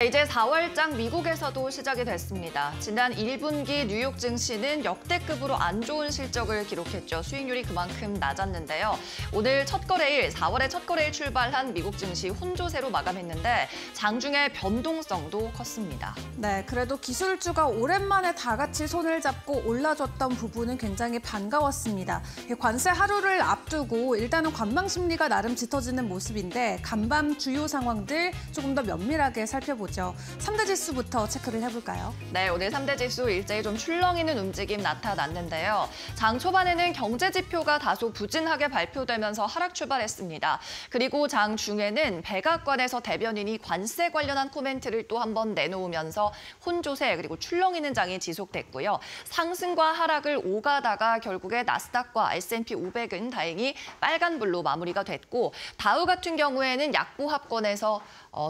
이제 4월장 미국에서도 시작이 됐습니다. 지난 1분기 뉴욕 증시는 역대급으로 안 좋은 실적을 기록했죠. 수익률이 그만큼 낮았는데요. 오늘 첫 거래일, 4월의 첫 거래일 출발한 미국 증시 혼조세로 마감했는데 장중에 변동성도 컸습니다. 네, 그래도 기술주가 오랜만에 다 같이 손을 잡고 올라줬던 부분은 굉장히 반가웠습니다. 관세 하루를 앞두고 일단은 관망 심리가 나름 짙어지는 모습인데 간밤 주요 상황들 조금 더 면밀하게 살펴보죠. 3대 지수부터 체크를 해볼까요? 네, 오늘 3대 지수 일제히 좀 출렁이는 움직임 나타났는데요. 장 초반에는 경제 지표가 다소 부진하게 발표되면서 하락 출발했습니다. 그리고 장 중에는 백악관에서 대변인이 관세 관련한 코멘트를 또 한 번 내놓으면서 혼조세 그리고 출렁이는 장이 지속됐고요. 상승과 하락을 오가다가 결국에 나스닥과 S&P 500은 다행히 빨간불로 마무리가 됐고 다우 같은 경우에는 약보합권에서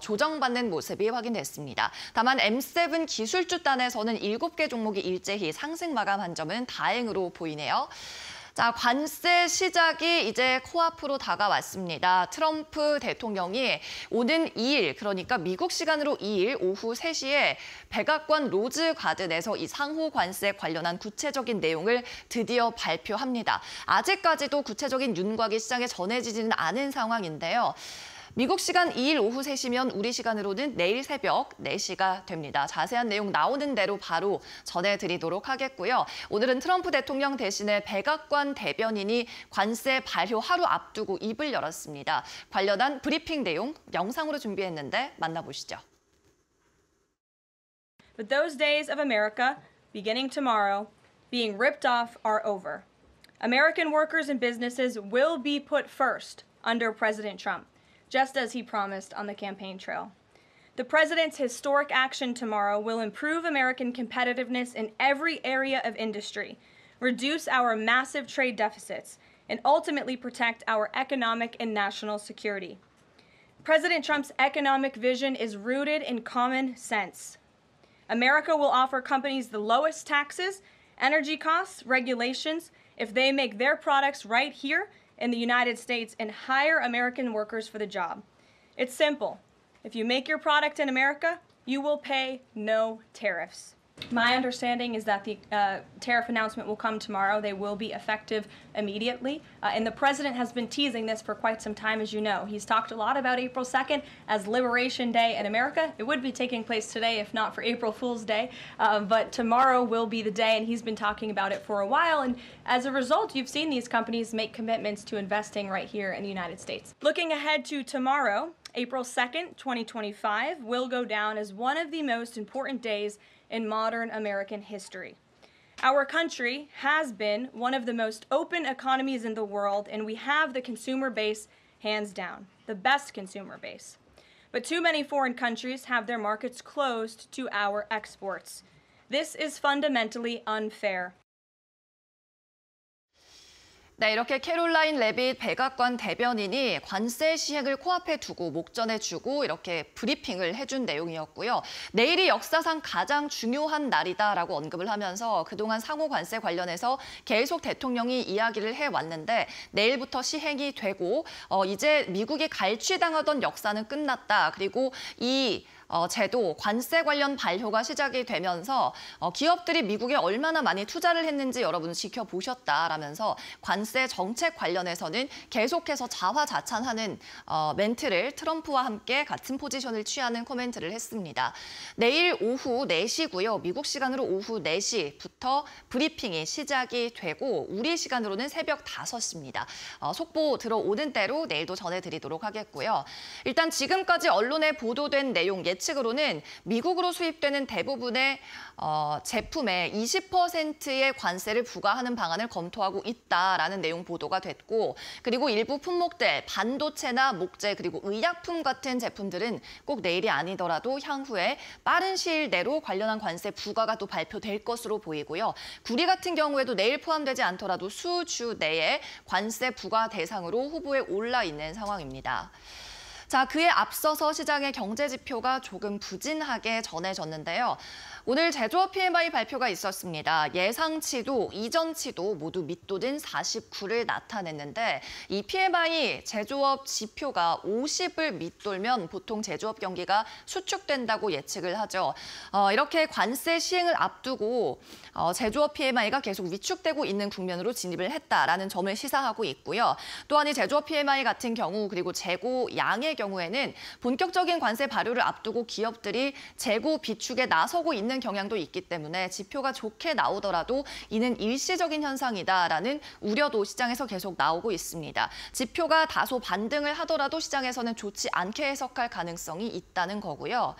조정받는 모습이 확인됐습니다. 다만 M7 기술주 단에서는 7개 종목이 일제히 상승 마감한 점은 다행으로 보이네요. 자, 관세 시작이 이제 코앞으로 다가왔습니다. 트럼프 대통령이 오는 2일, 그러니까 미국 시간으로 2일 오후 3시에 백악관 로즈 가든에서 이 상호 관세 관련한 구체적인 내용을 드디어 발표합니다. 아직까지도 구체적인 윤곽이 시장에 전해지지는 않은 상황인데요. 미국 시간 2일 오후 3시면 우리 시간으로는 내일 새벽 4시가 됩니다. 자세한 내용 나오는 대로 바로 전해드리도록 하겠고요. 오늘은 트럼프 대통령 대신에 백악관 대변인이 관세 발효 하루 앞두고 입을 열었습니다. 관련한 브리핑 내용 영상으로 준비했는데 만나보시죠. But those days of America, beginning tomorrow, being ripped off are over. American workers and businesses will be put first under President Trump, just as he promised on the campaign trail. The president's historic action tomorrow will improve American competitiveness in every area of industry, reduce our massive trade deficits, and ultimately protect our economic and national security. President Trump's economic vision is rooted in common sense. America will offer companies the lowest taxes, energy costs, regulations, if they make their products right here in the United States and hire American workers for the job. It's simple. If you make your product in America, you will pay no tariffs. My understanding is that the tariff announcement will come tomorrow. They will be effective immediately. And the president has been teasing this for quite some time, as you know. He's talked a lot about April 2nd as Liberation Day in America. It would be taking place today if not for April Fool's Day. But tomorrow will be the day, and he's been talking about it for a while. And as a result, you've seen these companies make commitments to investing right here in the United States. Looking ahead to tomorrow, April 2nd, 2025, will go down as one of the most important days in modern American history. Our country has been one of the most open economies in the world, and we have the consumer base hands down, the best consumer base. But too many foreign countries have their markets closed to our exports. This is fundamentally unfair. 네, 이렇게 캐롤라인 레빗 백악관 대변인이 관세 시행을 코앞에 두고 목전에 주고 이렇게 브리핑을 해준 내용이었고요. 내일이 역사상 가장 중요한 날이다라고 언급을 하면서 그동안 상호 관세 관련해서 계속 대통령이 이야기를 해왔는데 내일부터 시행이 되고 이제 미국이 갈취당하던 역사는 끝났다. 그리고 이 제도, 관세 관련 발효가 시작이 되면서 기업들이 미국에 얼마나 많이 투자를 했는지 여러분은 지켜보셨다라면서 관세 정책 관련해서는 계속해서 자화자찬하는 멘트를 트럼프와 함께 같은 포지션을 취하는 코멘트를 했습니다. 내일 오후 4시고요. 미국 시간으로 오후 4시부터 브리핑이 시작이 되고 우리 시간으로는 새벽 5시입니다. 속보 들어오는 대로 내일도 전해드리도록 하겠고요. 일단 지금까지 언론에 보도된 내용 예측으로는 미국으로 수입되는 대부분의 제품에 20%의 관세를 부과하는 방안을 검토하고 있다라는 내용 보도가 됐고 그리고 일부 품목들, 반도체나 목재 그리고 의약품 같은 제품들은 꼭 내일이 아니더라도 향후에 빠른 시일 내로 관련한 관세 부과가 또 발표될 것으로 보이고요. 구리 같은 경우에도 내일 포함되지 않더라도 수주 내에 관세 부과 대상으로 후보에 올라 있는 상황입니다. 자, 그에 앞서서 시장의 경제 지표가 조금 부진하게 전해졌는데요. 오늘 제조업 PMI 발표가 있었습니다. 예상치도 이전치도 모두 밑도진 49를 나타냈는데 이 PMI 제조업 지표가 50을 밑돌면 보통 제조업 경기가 수축된다고 예측을 하죠. 이렇게 관세 시행을 앞두고 제조업 PMI가 계속 위축되고 있는 국면으로 진입을 했다라는 점을 시사하고 있고요. 또한 이 제조업 PMI 같은 경우 그리고 재고 양의 경우에는 본격적인 관세 발효를 앞두고 기업들이 재고 비축에 나서고 있는 경향도 있기 때문에 지표가 좋게 나오더라도 이는 일시적인 현상이다라는 우려도 시장에서 계속 나오고 있습니다. 지표가 다소 반등을 하더라도 시장에서는 좋지 않게 해석할 가능성이 있다는 거고요.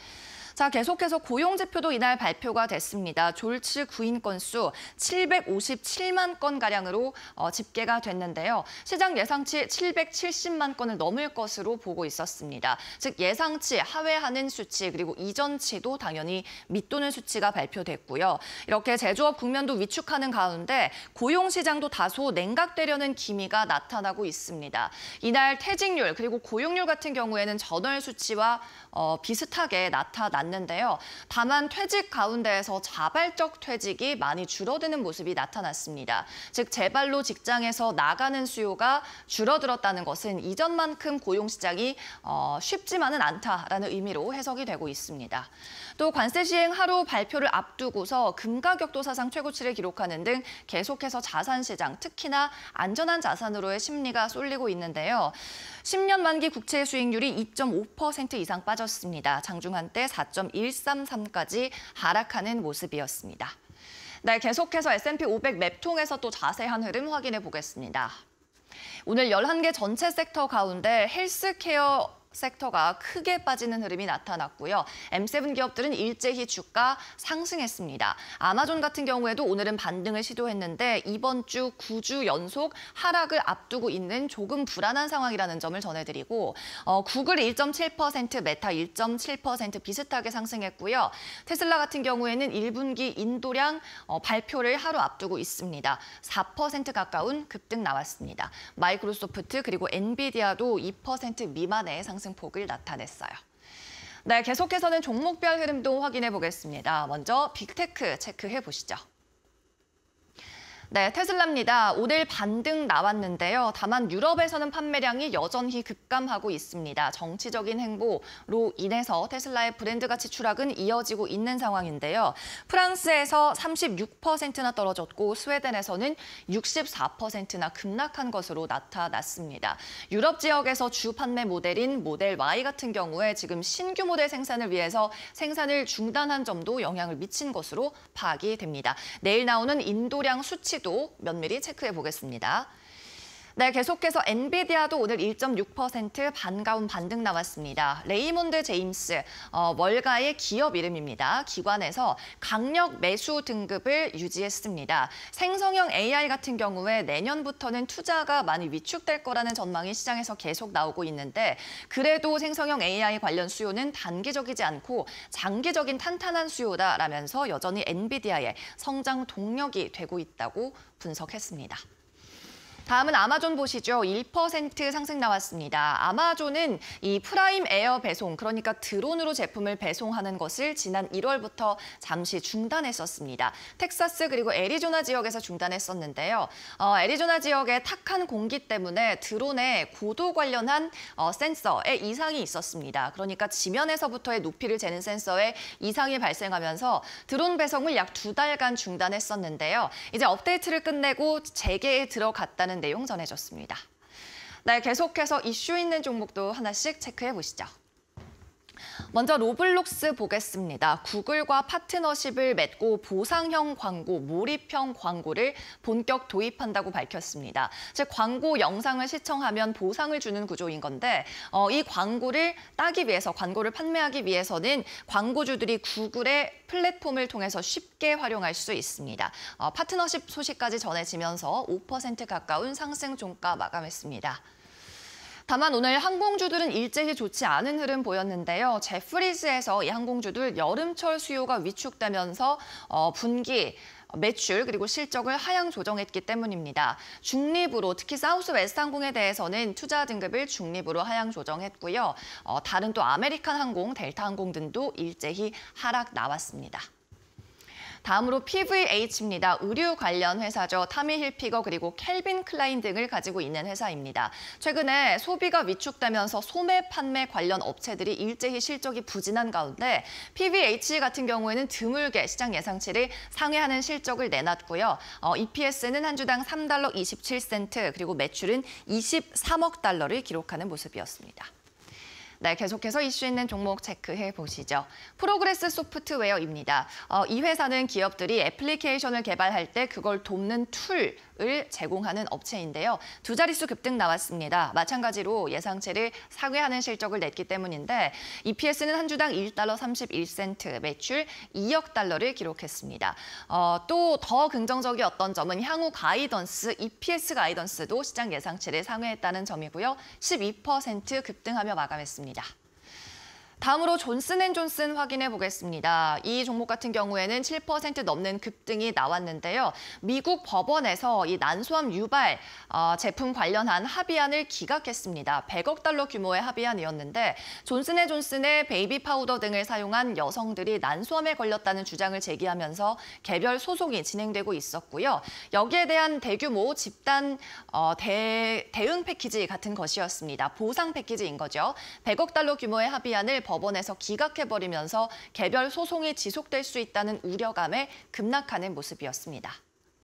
자, 계속해서 고용지표도 이날 발표가 됐습니다. 졸츠 구인 건수 757만 건가량으로 집계가 됐는데요. 시장 예상치 770만 건을 넘을 것으로 보고 있었습니다. 즉 예상치 하회하는 수치 그리고 이전치도 당연히 밑도는 수치가 발표됐고요. 이렇게 제조업 국면도 위축하는 가운데 고용시장도 다소 냉각되려는 기미가 나타나고 있습니다. 이날 퇴직률 그리고 고용률 같은 경우에는 전월 수치와 비슷하게 나타났는데요. 다만 퇴직 가운데에서 자발적 퇴직이 많이 줄어드는 모습이 나타났습니다. 즉 제발로 직장에서 나가는 수요가 줄어들었다는 것은 이전만큼 고용시장이 쉽지만은 않다라는 의미로 해석이 되고 있습니다. 또 관세 시행 하루 발표를 앞두고서 금 가격도 사상 최고치를 기록하는 등 계속해서 자산시장, 특히나 안전한 자산으로의 심리가 쏠리고 있는데요. 10년 만기 국채 수익률이 2.5% 이상 빠졌습니다. 장중한 때 4.133까지 하락하는 모습이었습니다. 네, 계속해서 S&P 500 맵통에서 또 자세한 흐름 확인해 보겠습니다. 오늘 11개 전체 섹터 가운데 헬스케어 섹터가 크게 빠지는 흐름이 나타났고요. M7 기업들은 일제히 주가 상승했습니다. 아마존 같은 경우에도 오늘은 반등을 시도했는데 이번 주 9주 연속 하락을 앞두고 있는 조금 불안한 상황이라는 점을 전해드리고 구글 1.7%, 메타 1.7% 비슷하게 상승했고요. 테슬라 같은 경우에는 1분기 인도량 발표를 하루 앞두고 있습니다. 4% 가까운 급등 나왔습니다. 마이크로소프트 그리고 엔비디아도 2% 미만의 상승폭을 나타냈어요. 네, 계속해서는 종목별 흐름도 확인해 보겠습니다. 먼저 빅테크 체크해 보시죠. 네, 테슬라입니다. 오늘 반등 나왔는데요. 다만 유럽에서는 판매량이 여전히 급감하고 있습니다. 정치적인 행보로 인해서 테슬라의 브랜드 가치 추락은 이어지고 있는 상황인데요. 프랑스에서 36%나 떨어졌고 스웨덴에서는 64%나 급락한 것으로 나타났습니다. 유럽 지역에서 주 판매 모델인 모델 Y 같은 경우에 지금 신규 모델 생산을 위해서 생산을 중단한 점도 영향을 미친 것으로 파악이 됩니다. 내일 나오는 인도량 수치도 면밀히 체크해 보겠습니다. 네, 계속해서 엔비디아도 오늘 1.6% 반가운 반등 나왔습니다. 레이몬드 제임스, 월가의 기업 이름입니다. 기관에서 강력 매수 등급을 유지했습니다. 생성형 AI 같은 경우에 내년부터는 투자가 많이 위축될 거라는 전망이 시장에서 계속 나오고 있는데 그래도 생성형 AI 관련 수요는 단기적이지 않고 장기적인 탄탄한 수요다라면서 여전히 엔비디아의 성장 동력이 되고 있다고 분석했습니다. 다음은 아마존 보시죠. 1% 상승 나왔습니다. 아마존은 이 프라임 에어 배송, 그러니까 드론으로 제품을 배송하는 것을 지난 1월부터 잠시 중단했었습니다. 텍사스 그리고 애리조나 지역에서 중단했었는데요. 애리조나 지역의 탁한 공기 때문에 드론에 고도 관련한 센서에 이상이 있었습니다. 그러니까 지면에서부터의 높이를 재는 센서에 이상이 발생하면서 드론 배송을 약 2달간 중단했었는데요. 이제 업데이트를 끝내고 재개에 들어갔다는 내용 전해졌습니다. 네, 계속해서 이슈 있는 종목도 하나씩 체크해 보시죠. 먼저 로블록스 보겠습니다. 구글과 파트너십을 맺고 보상형 광고, 몰입형 광고를 본격 도입한다고 밝혔습니다. 즉 광고 영상을 시청하면 보상을 주는 구조인 건데 이 광고를 따기 위해서, 광고를 판매하기 위해서는 광고주들이 구글의 플랫폼을 통해서 쉽게 활용할 수 있습니다. 파트너십 소식까지 전해지면서 5% 가까운 상승 종가 마감했습니다. 다만 오늘 항공주들은 일제히 좋지 않은 흐름 보였는데요. 제프리즈에서 이 항공주들 여름철 수요가 위축되면서 분기 매출 그리고 실적을 하향 조정했기 때문입니다. 중립으로 특히 사우스웨스트 항공에 대해서는 투자 등급을 중립으로 하향 조정했고요. 다른 또 아메리칸 항공, 델타 항공 등도 일제히 하락 나왔습니다. 다음으로 PVH입니다. 의류 관련 회사죠. 타미 힐피거 그리고 캘빈 클라인 등을 가지고 있는 회사입니다. 최근에 소비가 위축되면서 소매 판매 관련 업체들이 일제히 실적이 부진한 가운데 PVH 같은 경우에는 드물게 시장 예상치를 상회하는 실적을 내놨고요. EPS는 한 주당 3달러 27센트 그리고 매출은 23억 달러를 기록하는 모습이었습니다. 네, 계속해서 이슈 있는 종목 체크해 보시죠. 프로그레스 소프트웨어입니다. 이 회사는 기업들이 애플리케이션을 개발할 때 그걸 돕는 툴을 제공하는 업체인데요. 두 자릿수 급등 나왔습니다. 마찬가지로 예상치를 상회하는 실적을 냈기 때문인데 EPS는 한 주당 1달러 31센트, 매출 2억 달러를 기록했습니다. 또 더 긍정적이었던 점은 향후 가이던스, EPS 가이던스도 시장 예상치를 상회했다는 점이고요. 12% 급등하며 마감했습니다. 다음으로 존슨앤존슨 확인해 보겠습니다. 이 종목 같은 경우에는 7% 넘는 급등이 나왔는데요. 미국 법원에서 이 난소암 유발 제품 관련한 합의안을 기각했습니다. 100억 달러 규모의 합의안이었는데 존슨앤존슨의 베이비 파우더 등을 사용한 여성들이 난소암에 걸렸다는 주장을 제기하면서 개별 소송이 진행되고 있었고요. 여기에 대한 대규모 집단 대응 패키지 같은 것이었습니다. 보상 패키지인 거죠. 100억 달러 규모의 합의안을 법원에서 기각해버리면서 개별 소송이 지속될 수 있다는 우려감에 급락하는 모습이었습니다.